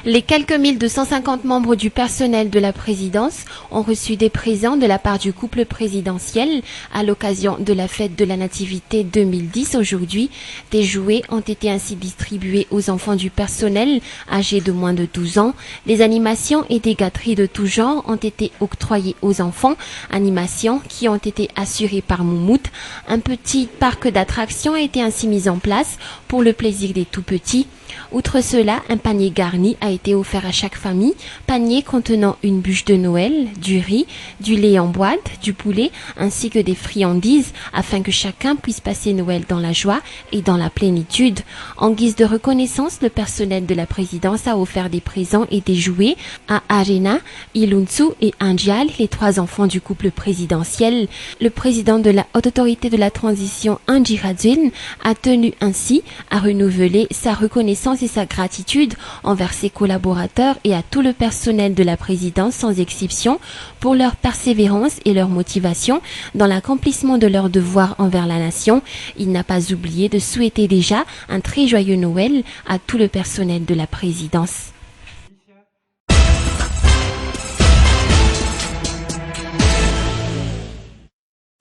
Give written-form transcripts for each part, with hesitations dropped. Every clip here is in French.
Les quelques 1250 membres du personnel de la présidence ont reçu des présents de la part du couple présidentiel à l'occasion de la fête de la Nativité 2010 aujourd'hui. Des jouets ont été ainsi distribués aux enfants du personnel âgés de moins de 12 ans. Les animations et des gâteries de tout genre ont été octroyées aux enfants, animations qui ont été assurées par Moumout. Un petit parc d'attractions a été ainsi mis en place pour le plaisir des tout-petits. Outre cela, un panier garni a été offert à chaque famille, panier contenant une bûche de Noël, du riz, du lait en boîte, du poulet, ainsi que des friandises, afin que chacun puisse passer Noël dans la joie et dans la plénitude. En guise de reconnaissance, le personnel de la présidence a offert des présents et des jouets à Arena, Ilunsu et Andial, les 3 enfants du couple présidentiel. Le président de la Haute Autorité de la Transition, Anji Radzun, a tenu ainsi à renouveler sa reconnaissance et sa gratitude envers ses collaborateurs et à tout le personnel de la présidence sans exception pour leur persévérance et leur motivation dans l'accomplissement de leurs devoirs envers la nation. Il n'a pas oublié de souhaiter déjà un très joyeux Noël à tout le personnel de la présidence.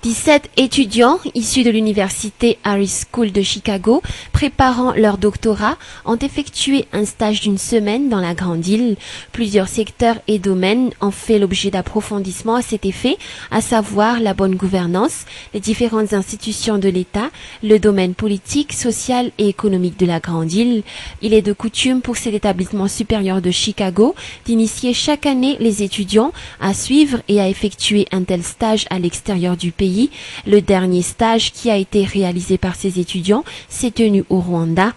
17 étudiants issus de l'université Harris School de Chicago, préparant leur doctorat, ont effectué un stage d'une semaine dans la Grande Île. Plusieurs secteurs et domaines ont fait l'objet d'approfondissements à cet effet, à savoir la bonne gouvernance, les différentes institutions de l'État, le domaine politique, social et économique de la Grande Île. Il est de coutume pour cet établissement supérieur de Chicago d'initier chaque année les étudiants à suivre et à effectuer un tel stage à l'extérieur du pays. Le dernier stage qui a été réalisé par ces étudiants s'est tenu au Rwanda.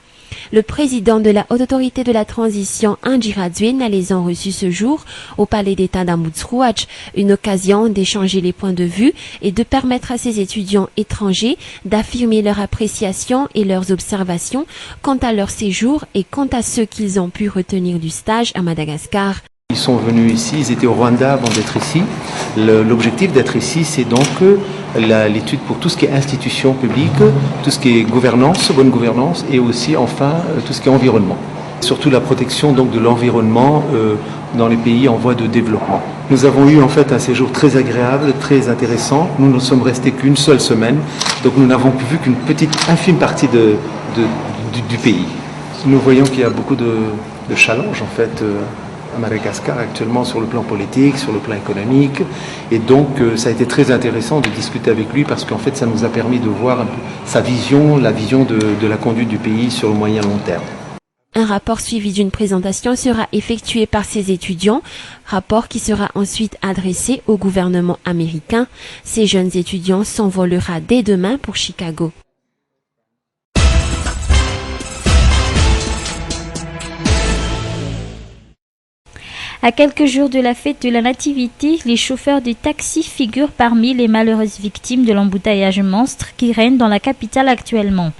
Le président de la Haute Autorité de la Transition, Anji Radzun, a les ont reçus ce jour au Palais d'État d'Amutsrouach, une occasion d'échanger les points de vue et de permettre à ces étudiants étrangers d'affirmer leur appréciation et leurs observations quant à leur séjour et quant à ce qu'ils ont pu retenir du stage à Madagascar. Ils sont venus ici, ils étaient au Rwanda avant d'être ici. L'objectif d'être ici, c'est donc l'étude pour tout ce qui est institutions publiques, tout ce qui est gouvernance, bonne gouvernance, et aussi enfin tout ce qui est environnement. Surtout la protection donc de l'environnement dans les pays en voie de développement. Nous avons eu en fait un séjour très agréable, très intéressant. Nous ne sommes restés qu'une seule semaine, donc nous n'avons vu qu'une petite infime partie du pays. Nous voyons qu'il y a beaucoup de challenges en fait à Madagascar actuellement sur le plan politique, sur le plan économique, et donc ça a été très intéressant de discuter avec lui parce qu'en fait ça nous a permis de voir un peu sa vision, la vision de la conduite du pays sur le moyen long terme. Un rapport suivi d'une présentation sera effectué par ces étudiants, rapport qui sera ensuite adressé au gouvernement américain. Ces jeunes étudiants s'envolera dès demain pour Chicago. À quelques jours de la fête de la Nativité, les chauffeurs de taxi figurent parmi les malheureuses victimes de l'embouteillage monstre qui règne dans la capitale actuellement.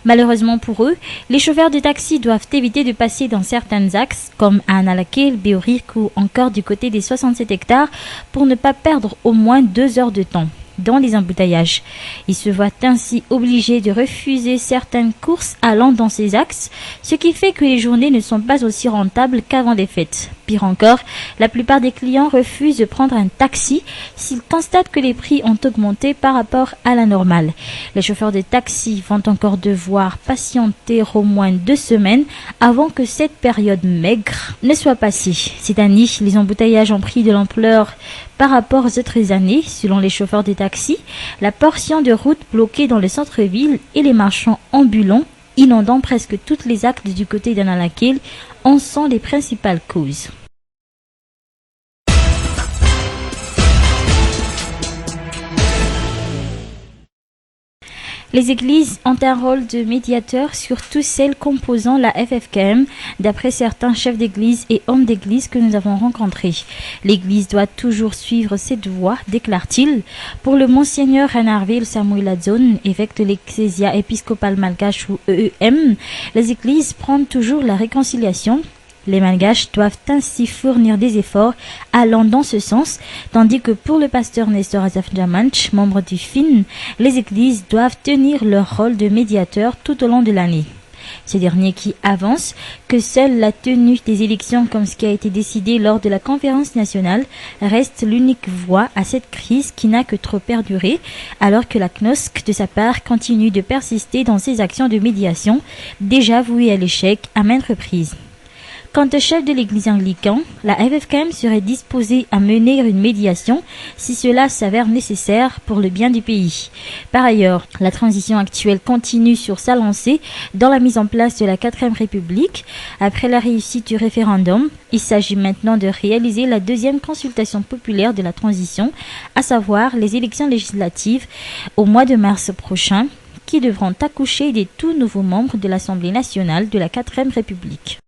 Malheureusement pour eux, les chauffeurs de taxi doivent éviter de passer dans certains axes, comme à Analakil, Béorik ou encore du côté des 67 hectares, pour ne pas perdre au moins 2 heures de temps dans les embouteillages. Ils se voient ainsi obligés de refuser certaines courses allant dans ces axes, ce qui fait que les journées ne sont pas aussi rentables qu'avant les fêtes. Pire encore, la plupart des clients refusent de prendre un taxi s'ils constatent que les prix ont augmenté par rapport à la normale. Les chauffeurs de taxi vont encore devoir patienter au moins 2 semaines avant que cette période maigre ne soit passée. Cette année, les embouteillages ont pris de l'ampleur par rapport aux autres années, selon les chauffeurs de taxi. La portion de route bloquée dans le centre-ville et les marchands ambulants inondant presque toutes les actes du côté d'Analakil en sont les principales causes. Les églises ont un rôle de médiateur, surtout celles composant la FFKM, d'après certains chefs d'église et hommes d'église que nous avons rencontrés. L'église doit toujours suivre cette voie, déclare-t-il. Pour le monseigneur Renarville Samuel Adzone, évêque de l'Ecclésia épiscopale malgache ou EEM, les églises prennent toujours la réconciliation. Les Malgaches doivent ainsi fournir des efforts allant dans ce sens, tandis que pour le pasteur Nestor Azafjamanch, membre du FIN, les églises doivent tenir leur rôle de médiateur tout au long de l'année. Ce dernier qui avance que seule la tenue des élections comme ce qui a été décidé lors de la conférence nationale reste l'unique voie à cette crise qui n'a que trop perduré, alors que la CNOSC de sa part continue de persister dans ses actions de médiation déjà vouées à l'échec à maintes reprises. Quant au chef de l'église anglicane, la FFKM serait disposée à mener une médiation si cela s'avère nécessaire pour le bien du pays. Par ailleurs, la transition actuelle continue sur sa lancée dans la mise en place de la 4e République. Après la réussite du référendum, il s'agit maintenant de réaliser la deuxième consultation populaire de la transition, à savoir les élections législatives au mois de mars prochain, qui devront accoucher des tout nouveaux membres de l'Assemblée nationale de la 4e République.